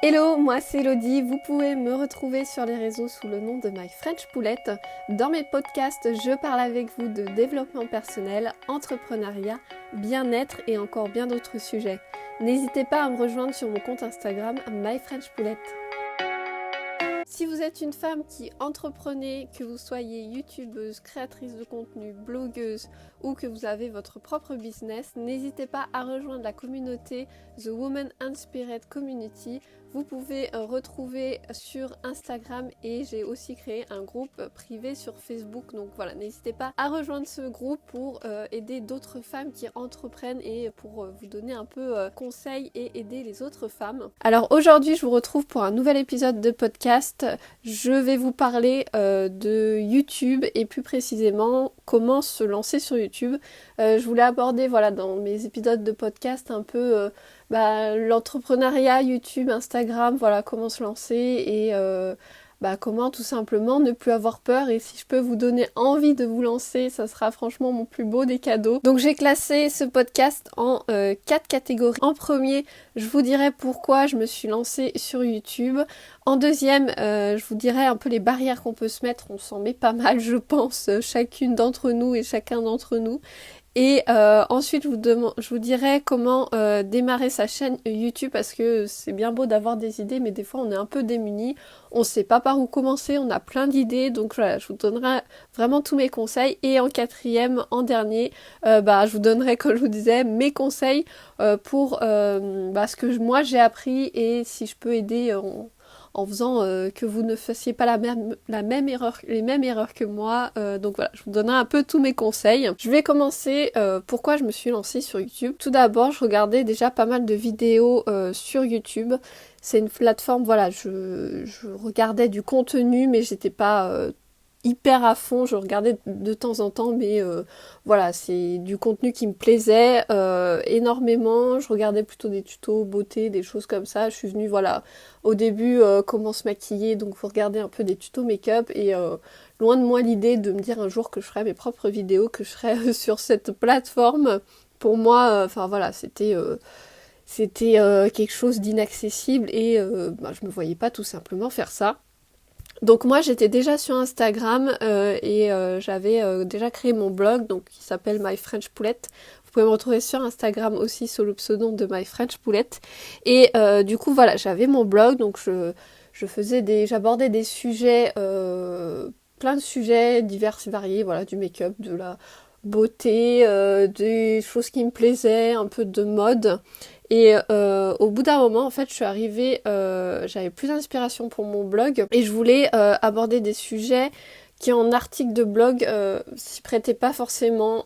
Hello, moi c'est Elodie, vous pouvez me retrouver sur les réseaux sous le nom de My French Poulette. Dans mes podcasts, je parle avec vous de développement personnel, entrepreneuriat, bien-être et encore bien d'autres sujets. N'hésitez pas à me rejoindre sur mon compte Instagram My French Poulette. Si vous êtes une femme qui entreprenez, que vous soyez youtubeuse, créatrice de contenu, blogueuse ou que vous avez votre propre business, n'hésitez pas à rejoindre la communauté The Woman Inspired Community. Vous pouvez retrouver sur Instagram et j'ai aussi créé un groupe privé sur Facebook. Donc voilà, n'hésitez pas à rejoindre ce groupe pour aider d'autres femmes qui entreprennent et pour vous donner un peu conseils et aider les autres femmes. Alors aujourd'hui, je vous retrouve pour un nouvel épisode de podcast. Je vais vous parler de YouTube et plus précisément comment se lancer sur YouTube. Je voulais aborder dans mes épisodes de podcast un peu l'entrepreneuriat, YouTube, Instagram, comment se lancer et comment tout simplement ne plus avoir peur. Et si je peux vous donner envie de vous lancer, ça sera franchement mon plus beau des cadeaux. Donc j'ai classé ce podcast en 4 catégories. En premier, je vous dirai pourquoi je me suis lancée sur YouTube. En deuxième, je vous dirai un peu les barrières qu'on peut se mettre. On s'en met pas mal, je pense, chacune d'entre nous et chacun d'entre nous. Et ensuite, je vous dirai comment démarrer sa chaîne YouTube parce que c'est bien beau d'avoir des idées, mais des fois on est un peu démunis, on sait pas par où commencer, on a plein d'idées, donc voilà, je vous donnerai vraiment tous mes conseils. Et en quatrième, en dernier, je vous donnerai, comme je vous disais, mes conseils pour ce que moi j'ai appris et si je peux aider en faisant que vous ne fassiez pas les mêmes erreurs que moi. Donc voilà, je vous donnerai un peu tous mes conseils. Je vais commencer pourquoi je me suis lancée sur YouTube. Tout d'abord, je regardais déjà pas mal de vidéos sur YouTube. C'est une plateforme, je regardais du contenu, mais j'étais pas hyper à fond, je regardais de temps en temps, mais c'est du contenu qui me plaisait énormément. Je regardais plutôt des tutos beauté, des choses comme ça. Je suis venue au début comment se maquiller, donc vous regardez un peu des tutos make-up et loin de moi l'idée de me dire un jour que je ferais mes propres vidéos, que je serais sur cette plateforme. Pour moi, c'était quelque chose d'inaccessible et je me voyais pas tout simplement faire ça. Donc moi j'étais déjà sur Instagram et j'avais déjà créé mon blog donc qui s'appelle My French Poulette. Vous pouvez me retrouver sur Instagram aussi sous le pseudo de My French Poulette. Et du coup j'avais mon blog donc j'abordais des sujets, plein de sujets divers et variés, du make-up, de la beauté, des choses qui me plaisaient, un peu de mode. Et au bout d'un moment, en fait, je suis arrivée, j'avais plus d'inspiration pour mon blog et je voulais aborder des sujets qui en article de blog s'y prêtaient pas forcément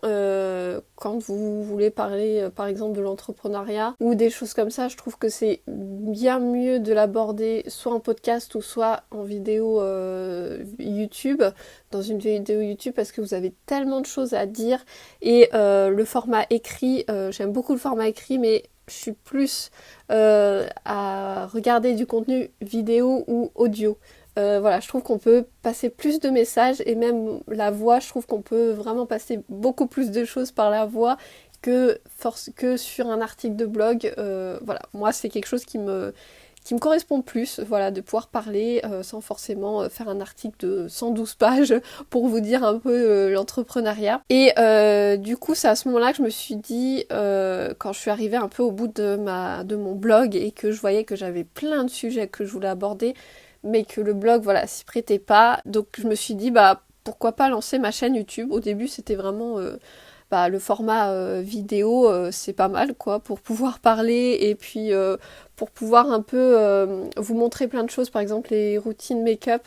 quand vous voulez parler par exemple de l'entrepreneuriat ou des choses comme ça. Je trouve que c'est bien mieux de l'aborder soit en podcast ou soit en vidéo YouTube, dans une vidéo YouTube parce que vous avez tellement de choses à dire et le format écrit, j'aime beaucoup le format écrit mais je suis plus à regarder du contenu vidéo ou audio. Je trouve qu'on peut passer plus de messages et même la voix, je trouve qu'on peut vraiment passer beaucoup plus de choses par la voix que sur un article de blog. Moi c'est quelque chose qui me correspond plus, de pouvoir parler sans forcément faire un article de 112 pages pour vous dire un peu l'entrepreneuriat. Et du coup, c'est à ce moment-là que je me suis dit, quand je suis arrivée un peu au bout de mon blog et que je voyais que j'avais plein de sujets que je voulais aborder, mais que le blog, s'y prêtait pas. Donc je me suis dit, pourquoi pas lancer ma chaîne YouTube. Au début, c'était vraiment... le format vidéo c'est pas mal pour pouvoir parler et puis pour pouvoir un peu vous montrer plein de choses, par exemple les routines make-up.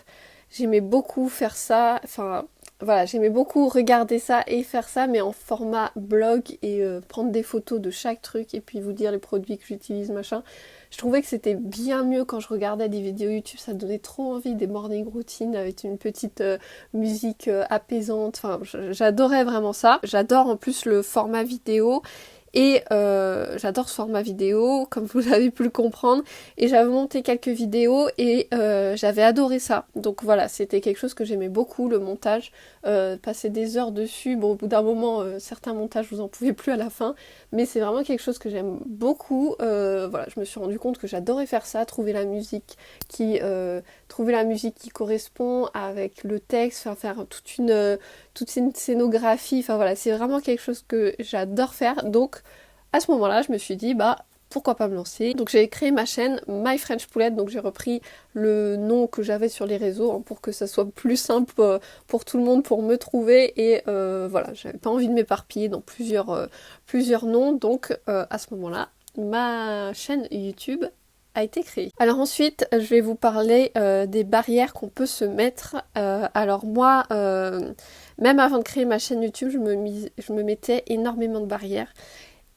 J'aimais beaucoup faire ça, j'aimais beaucoup regarder ça et faire ça mais en format blog et prendre des photos de chaque truc et puis vous dire les produits que j'utilise machin. Je trouvais que c'était bien mieux quand je regardais des vidéos YouTube, ça donnait trop envie, des morning routines avec une petite musique apaisante, j'adorais vraiment ça. J'adore en plus le format vidéo Et j'adore ce format vidéo, comme vous avez pu le comprendre, et j'avais monté quelques vidéos et j'avais adoré ça. Donc voilà, c'était quelque chose que j'aimais beaucoup, le montage, passer des heures dessus. Bon, au bout d'un moment, certains montages, vous en pouvez plus à la fin, mais c'est vraiment quelque chose que j'aime beaucoup. Voilà, je me suis rendu compte que j'adorais faire ça, trouver la musique qui correspond avec le texte, faire toute une scénographie, enfin voilà, c'est vraiment quelque chose que j'adore faire. Donc à ce moment-là, je me suis dit, bah pourquoi pas me lancer. Donc j'ai créé ma chaîne My French Poulette, donc j'ai repris le nom que j'avais sur les réseaux hein, pour que ça soit plus simple pour tout le monde pour me trouver. Et voilà, j'avais pas envie de m'éparpiller dans plusieurs noms, donc à ce moment-là, ma chaîne YouTube a été créée. Alors ensuite, je vais vous parler des barrières qu'on peut se mettre. Alors moi, même avant de créer ma chaîne YouTube, je me mettais énormément de barrières.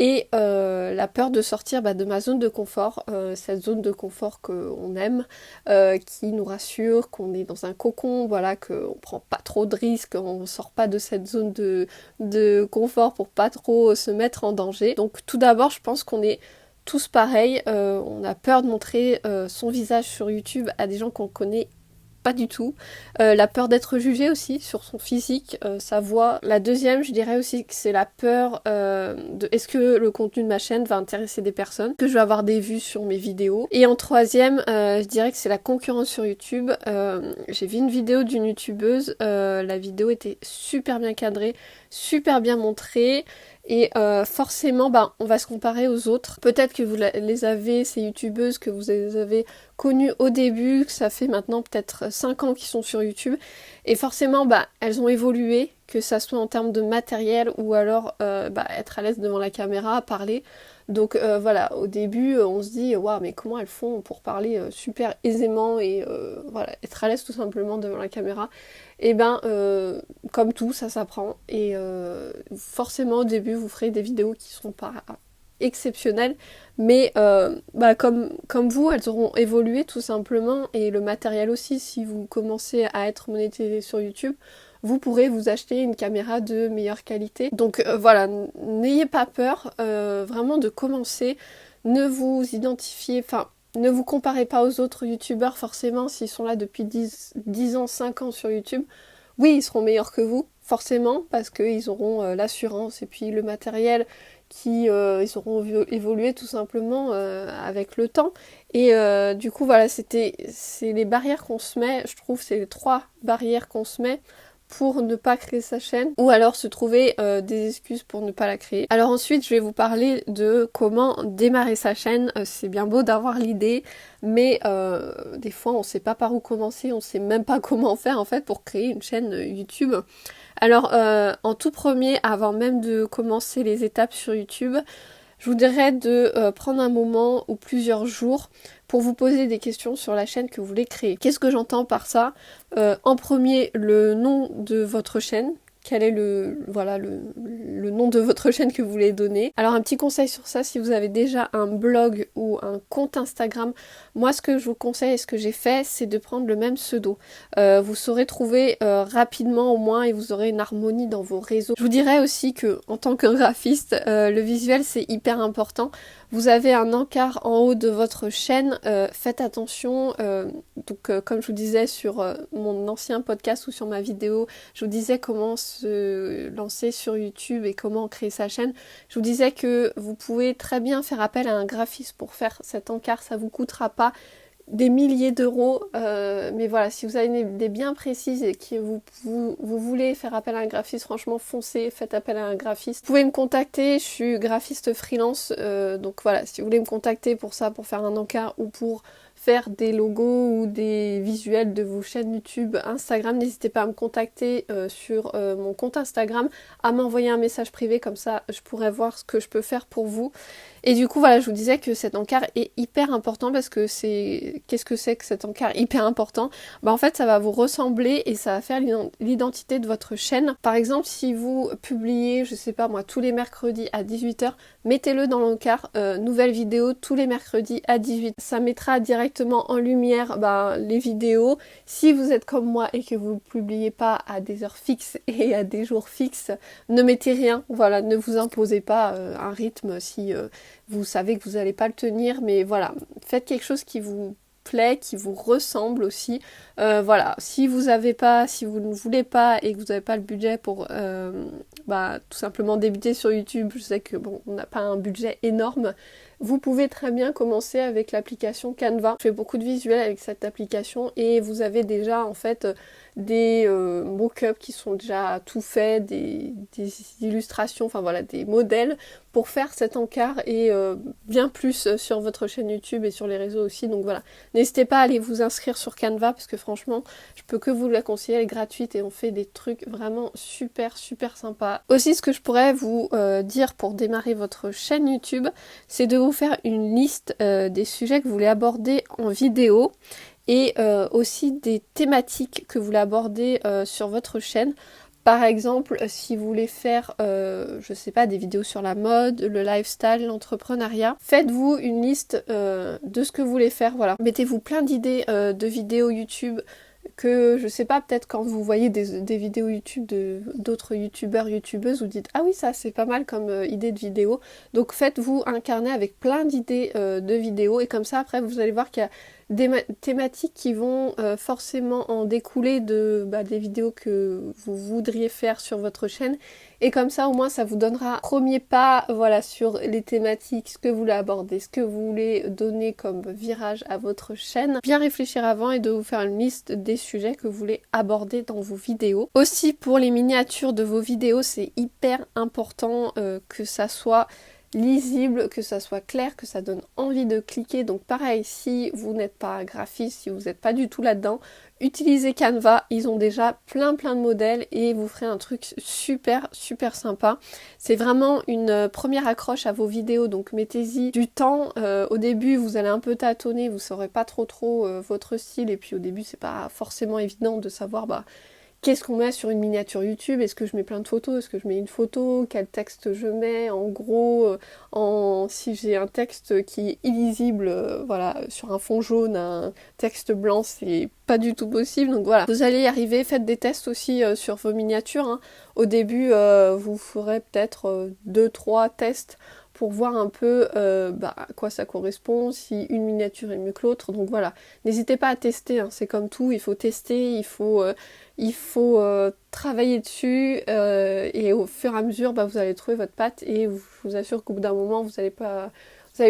Et la peur de sortir de ma zone de confort, cette zone de confort qu'on aime, qui nous rassure, qu'on est dans un cocon, voilà, qu'on prend pas trop de risques, on sort pas de cette zone de confort pour pas trop se mettre en danger. Donc tout d'abord, je pense qu'on est tous pareils, on a peur de montrer son visage sur YouTube à des gens qu'on connaît pas du tout. La peur d'être jugé aussi sur son physique, sa voix. La deuxième, je dirais aussi que c'est la peur de est-ce que le contenu de ma chaîne va intéresser des personnes, que je vais avoir des vues sur mes vidéos. Et en troisième, je dirais que c'est la concurrence sur YouTube. J'ai vu une vidéo d'une youtubeuse, la vidéo était super bien cadrée, super bien montrée. Et forcément, on va se comparer aux autres. Peut-être que vous les avez, ces youtubeuses, que vous les avez connues au début, que ça fait maintenant peut-être 5 ans qu'ils sont sur YouTube. Et forcément, elles ont évolué, que ça soit en termes de matériel ou alors être à l'aise devant la caméra, parler. Donc voilà, au début, on se dit, waouh, mais comment elles font pour parler super aisément et voilà, être à l'aise tout simplement devant la caméra. Et comme tout, ça s'apprend. Et forcément, au début, vous ferez des vidéos qui seront pas exceptionnelles. Mais comme vous, elles auront évolué tout simplement. Et le matériel aussi, si vous commencez à être monétisé sur YouTube, vous pourrez vous acheter une caméra de meilleure qualité. Donc voilà, n'ayez pas peur vraiment de commencer. Ne vous ne vous comparez pas aux autres youtubeurs forcément s'ils sont là depuis 10 ans, 5 ans sur YouTube. Oui, ils seront meilleurs que vous, forcément, parce qu'ils auront l'assurance et puis le matériel ils auront évolué tout simplement avec le temps. Et du coup, voilà, c'est les barrières qu'on se met, je trouve, c'est les 3 barrières qu'on se met pour ne pas créer sa chaîne ou alors se trouver des excuses pour ne pas la créer. Alors ensuite je vais vous parler de comment démarrer sa chaîne. C'est bien beau d'avoir l'idée mais des fois on sait pas par où commencer, on sait même pas comment faire en fait pour créer une chaîne YouTube. Alors en tout premier, avant même de commencer les étapes sur YouTube, je vous dirais de prendre un moment ou plusieurs jours pour vous poser des questions sur la chaîne que vous voulez créer. Qu'est-ce que j'entends par ça ? En premier, le nom de votre chaîne. Quel est le nom de votre chaîne que vous voulez donner. Alors un petit conseil sur ça, si vous avez déjà un blog ou un compte Instagram, moi ce que je vous conseille et ce que j'ai fait, c'est de prendre le même pseudo. Vous saurez trouver rapidement au moins et vous aurez une harmonie dans vos réseaux. Je vous dirais aussi que en tant que graphiste, le visuel c'est hyper important. Vous avez un encart en haut de votre chaîne, faites attention. Comme je vous disais sur mon ancien podcast ou sur ma vidéo, je vous disais comment se lancer sur YouTube et comment créer sa chaîne. Je vous disais que vous pouvez très bien faire appel à un graphiste pour faire cet encart, ça vous coûtera pas des milliers d'euros, mais voilà, si vous avez une idée bien précise et que vous voulez faire appel à un graphiste, franchement foncez, faites appel à un graphiste. Vous pouvez me contacter, je suis graphiste freelance, donc voilà, si vous voulez me contacter pour ça, pour faire un encart ou pour faire des logos ou des visuels de vos chaînes YouTube, Instagram, n'hésitez pas à me contacter sur mon compte Instagram, à m'envoyer un message privé, comme ça je pourrai voir ce que je peux faire pour vous. Et du coup voilà, je vous disais que cet encart est hyper important parce que qu'est-ce que c'est que cet encart hyper important ? En fait ça va vous ressembler et ça va faire l'identité de votre chaîne. Par exemple si vous publiez, je sais pas moi, tous les mercredis à 18h, mettez-le dans l'encart, nouvelle vidéo tous les mercredis à 18h. Ça mettra directement directement en lumière les vidéos. Si vous êtes comme moi et que vous ne publiez pas à des heures fixes et à des jours fixes, ne mettez rien, voilà, ne vous imposez pas un rythme si vous savez que vous n'allez pas le tenir, mais voilà, faites quelque chose qui vous plaît, qui vous ressemble aussi. Voilà, si vous ne voulez pas et que vous n'avez pas le budget pour tout simplement débuter sur YouTube, je sais que bon, on n'a pas un budget énorme, vous pouvez très bien commencer avec l'application Canva. Je fais beaucoup de visuels avec cette application et vous avez déjà en fait des mock-ups qui sont déjà tout faits, des illustrations, enfin voilà, des modèles pour faire cet encart et bien plus sur votre chaîne YouTube et sur les réseaux aussi. Donc voilà, n'hésitez pas à aller vous inscrire sur Canva parce que franchement, je peux que vous la conseiller, elle est gratuite et on fait des trucs vraiment super sympas. Aussi, ce que je pourrais vous dire pour démarrer votre chaîne YouTube, c'est de vous faire une liste des sujets que vous voulez aborder en vidéo et aussi des thématiques que vous voulez aborder sur votre chaîne. Par exemple, si vous voulez faire, je sais pas, des vidéos sur la mode, le lifestyle, l'entrepreneuriat, faites-vous une liste de ce que vous voulez faire, voilà. Mettez-vous plein d'idées de vidéos YouTube que, je sais pas, peut-être quand vous voyez des vidéos YouTube d'autres youtubeurs, youtubeuses, vous dites « Ah oui, ça c'est pas mal comme idée de vidéo ». Donc faites-vous un carnet avec plein d'idées de vidéos et comme ça, après, vous allez voir qu'il y a des thématiques qui vont forcément en découler des vidéos que vous voudriez faire sur votre chaîne et comme ça au moins ça vous donnera un premier pas voilà, sur les thématiques, ce que vous voulez aborder, ce que vous voulez donner comme virage à votre chaîne. Bien réfléchir avant et de vous faire une liste des sujets que vous voulez aborder dans vos vidéos. Aussi pour les miniatures de vos vidéos, c'est hyper important que ça soit lisible, que ça soit clair, que ça donne envie de cliquer. Donc pareil, si vous n'êtes pas graphiste, si vous n'êtes pas du tout là-dedans, utilisez Canva, ils ont déjà plein de modèles et vous ferez un truc super sympa. C'est vraiment une première accroche à vos vidéos, donc mettez-y du temps. Au début vous allez un peu tâtonner, vous saurez pas trop votre style et puis au début c'est pas forcément évident de savoir qu'est-ce qu'on met sur une miniature YouTube? Est-ce que je mets plein de photos? Est-ce que je mets une photo? Quel texte je mets? En gros, si j'ai un texte qui est illisible, voilà, sur un fond jaune, un texte blanc, c'est pas du tout possible. Donc voilà, vous allez y arriver. Faites des tests aussi sur vos miniatures, hein. Au début, vous ferez peut-être 2-3 tests pour voir un peu à quoi ça correspond, si une miniature est mieux que l'autre. Donc voilà, n'hésitez pas à tester, hein. C'est comme tout, il faut tester, il faut travailler dessus et au fur et à mesure vous allez trouver votre patte et je vous assure qu'au bout d'un moment vous allez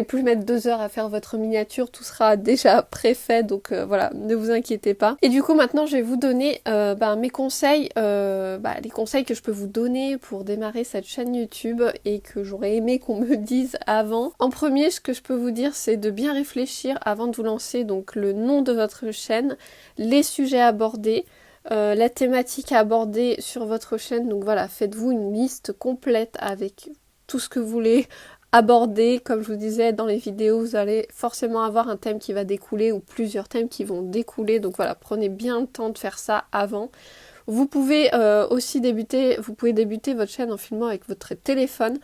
plus mettre 2 heures à faire votre miniature, tout sera déjà préfait, donc voilà, ne vous inquiétez pas. Et du coup maintenant je vais vous donner mes conseils, les conseils que je peux vous donner pour démarrer cette chaîne YouTube et que j'aurais aimé qu'on me dise avant. En premier, ce que je peux vous dire, c'est de bien réfléchir avant de vous lancer, donc le nom de votre chaîne, les sujets abordés, la thématique à aborder sur votre chaîne. Donc voilà, faites-vous une liste complète avec tout ce que vous voulez aborder. Comme je vous disais dans les vidéos, vous allez forcément avoir un thème qui va découler ou plusieurs thèmes qui vont découler. Donc voilà, prenez bien le temps de faire ça avant. Vous pouvez aussi débuter votre chaîne en filmant avec votre téléphone.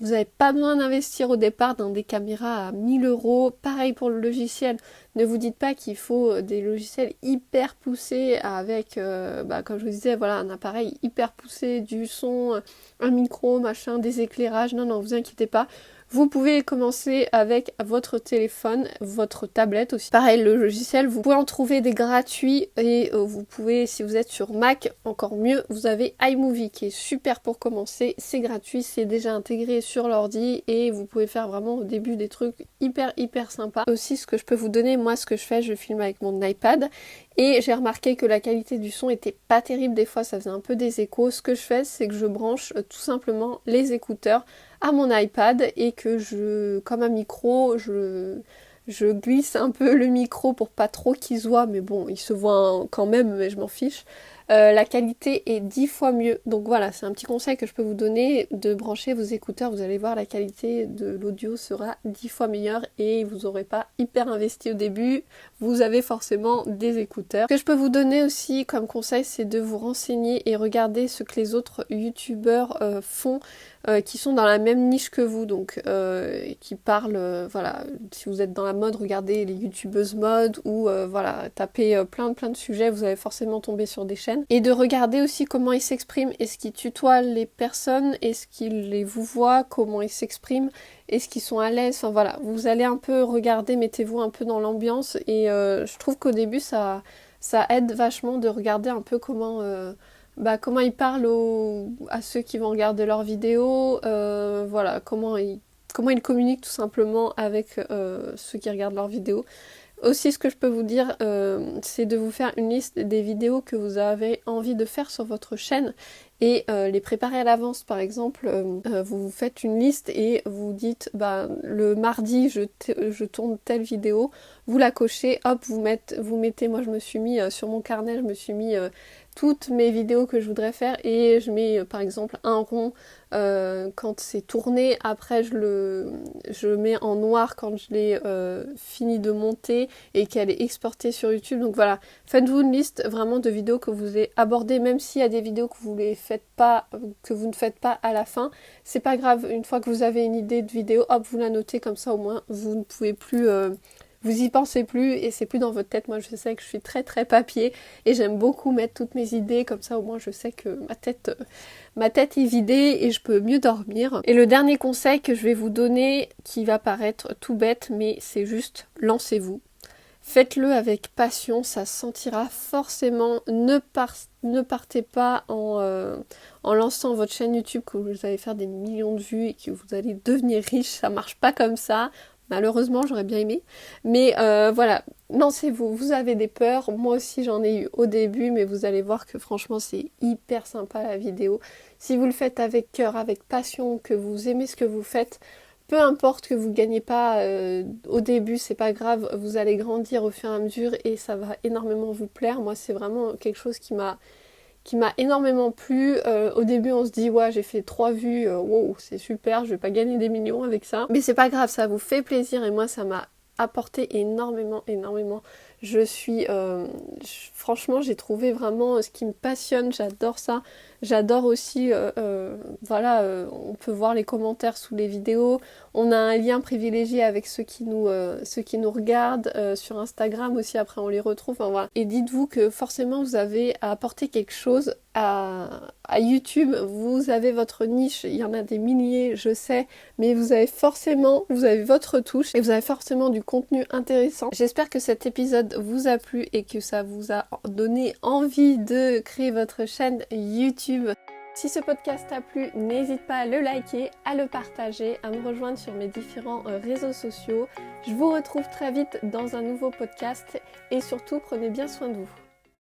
Vous n'avez pas besoin d'investir au départ dans des caméras à 1000 €. Pareil pour le logiciel. Ne vous dites pas qu'il faut des logiciels hyper poussés avec, comme je vous disais, voilà, un appareil hyper poussé, du son, un micro, machin, des éclairages. Non, vous inquiétez pas. Vous pouvez commencer avec votre téléphone, votre tablette aussi. Pareil, le logiciel, vous pouvez en trouver des gratuits et vous pouvez, si vous êtes sur Mac, encore mieux, vous avez iMovie qui est super pour commencer. C'est gratuit, c'est déjà intégré sur l'ordi et vous pouvez faire vraiment au début des trucs hyper sympas. Aussi, ce que je peux vous donner, moi ce que je fais, je filme avec mon iPad et j'ai remarqué que la qualité du son était pas terrible, des fois ça faisait un peu des échos. Ce que je fais, c'est que je branche tout simplement les écouteurs à mon iPad et que comme un micro, je glisse un peu le micro pour pas trop qu'il se voit, mais bon, il se voit quand même, mais je m'en fiche. la qualité est 10 fois mieux. Donc voilà, c'est un petit conseil que je peux vous donner, de brancher vos écouteurs, vous allez voir la qualité de l'audio sera 10 fois meilleure et vous n'aurez pas hyper investi au début, vous avez forcément des écouteurs. Ce que je peux vous donner aussi comme conseil, c'est de vous renseigner et regarder ce que les autres youtubeurs font, qui sont dans la même niche que vous, donc qui parlent, voilà, si vous êtes dans la mode, regardez les youtubeuses mode ou voilà, tapez plein de sujets, vous allez forcément tomber sur des chaînes. Et de regarder aussi comment ils s'expriment, est-ce qu'ils tutoient les personnes, est-ce qu'ils les vous voient, comment ils s'expriment, est-ce qu'ils sont à l'aise, enfin voilà, vous allez un peu regarder, mettez-vous un peu dans l'ambiance et je trouve qu'au début ça aide vachement de regarder un peu comment ils parlent à ceux qui vont regarder leurs vidéos, voilà, comment ils communiquent tout simplement avec ceux qui regardent leurs vidéos. Aussi, ce que je peux vous dire, c'est de vous faire une liste des vidéos que vous avez envie de faire sur votre chaîne et les préparer à l'avance. Par exemple, vous vous faites une liste et vous dites le mardi je tourne telle vidéo, vous la cochez, hop, vous mettez, moi je me suis mis sur mon carnet, je me suis mis toutes mes vidéos que je voudrais faire et je mets par exemple un rond quand c'est tourné, après je mets en noir quand je l'ai fini de monter et qu'elle est exportée sur YouTube. Donc voilà, faites-vous une liste vraiment de vidéos que vous avez abordées, même s'il y a des vidéos que vous ne faites pas à la fin, c'est pas grave, une fois que vous avez une idée de vidéo, hop, vous la notez, comme ça au moins vous ne pouvez plus vous y pensez plus et c'est plus dans votre tête. Moi je sais que je suis très papier et j'aime beaucoup mettre toutes mes idées, comme ça au moins je sais que ma tête est vidée et je peux mieux dormir. Et le dernier conseil que je vais vous donner, qui va paraître tout bête, mais c'est juste lancez-vous. Faites-le avec passion, ça se sentira forcément. Ne partez pas en lançant votre chaîne YouTube que vous allez faire des millions de vues et que vous allez devenir riche. Ça marche pas comme ça. Malheureusement, j'aurais bien aimé. Mais voilà, lancez-vous. Vous avez des peurs. Moi aussi, j'en ai eu au début, mais vous allez voir que franchement, c'est hyper sympa la vidéo. Si vous le faites avec cœur, avec passion, que vous aimez ce que vous faites, peu importe que vous ne gagnez pas au début, c'est pas grave. Vous allez grandir au fur et à mesure et ça va énormément vous plaire. Moi, c'est vraiment quelque chose qui m'a énormément plu. Au début on se dit ouais, j'ai fait 3 vues, wow, c'est super, je vais pas gagner des millions avec ça, mais c'est pas grave, ça vous fait plaisir et moi ça m'a apporté énormément. Franchement, j'ai trouvé vraiment ce qui me passionne, j'adore ça. J'adore aussi, on peut voir les commentaires sous les vidéos. On a un lien privilégié avec ceux qui nous regardent sur Instagram aussi. Après, on les retrouve. Enfin, voilà. Et dites-vous que forcément, vous avez à apporter quelque chose à YouTube. Vous avez votre niche. Il y en a des milliers, je sais, mais vous avez votre touche et vous avez forcément du contenu intéressant. J'espère que cet épisode vous a plu et que ça vous a donné envie de créer votre chaîne YouTube. Si ce podcast t'a plu, n'hésite pas à le liker, à le partager, à me rejoindre sur mes différents réseaux sociaux. Je vous retrouve très vite dans un nouveau podcast et surtout prenez bien soin de vous.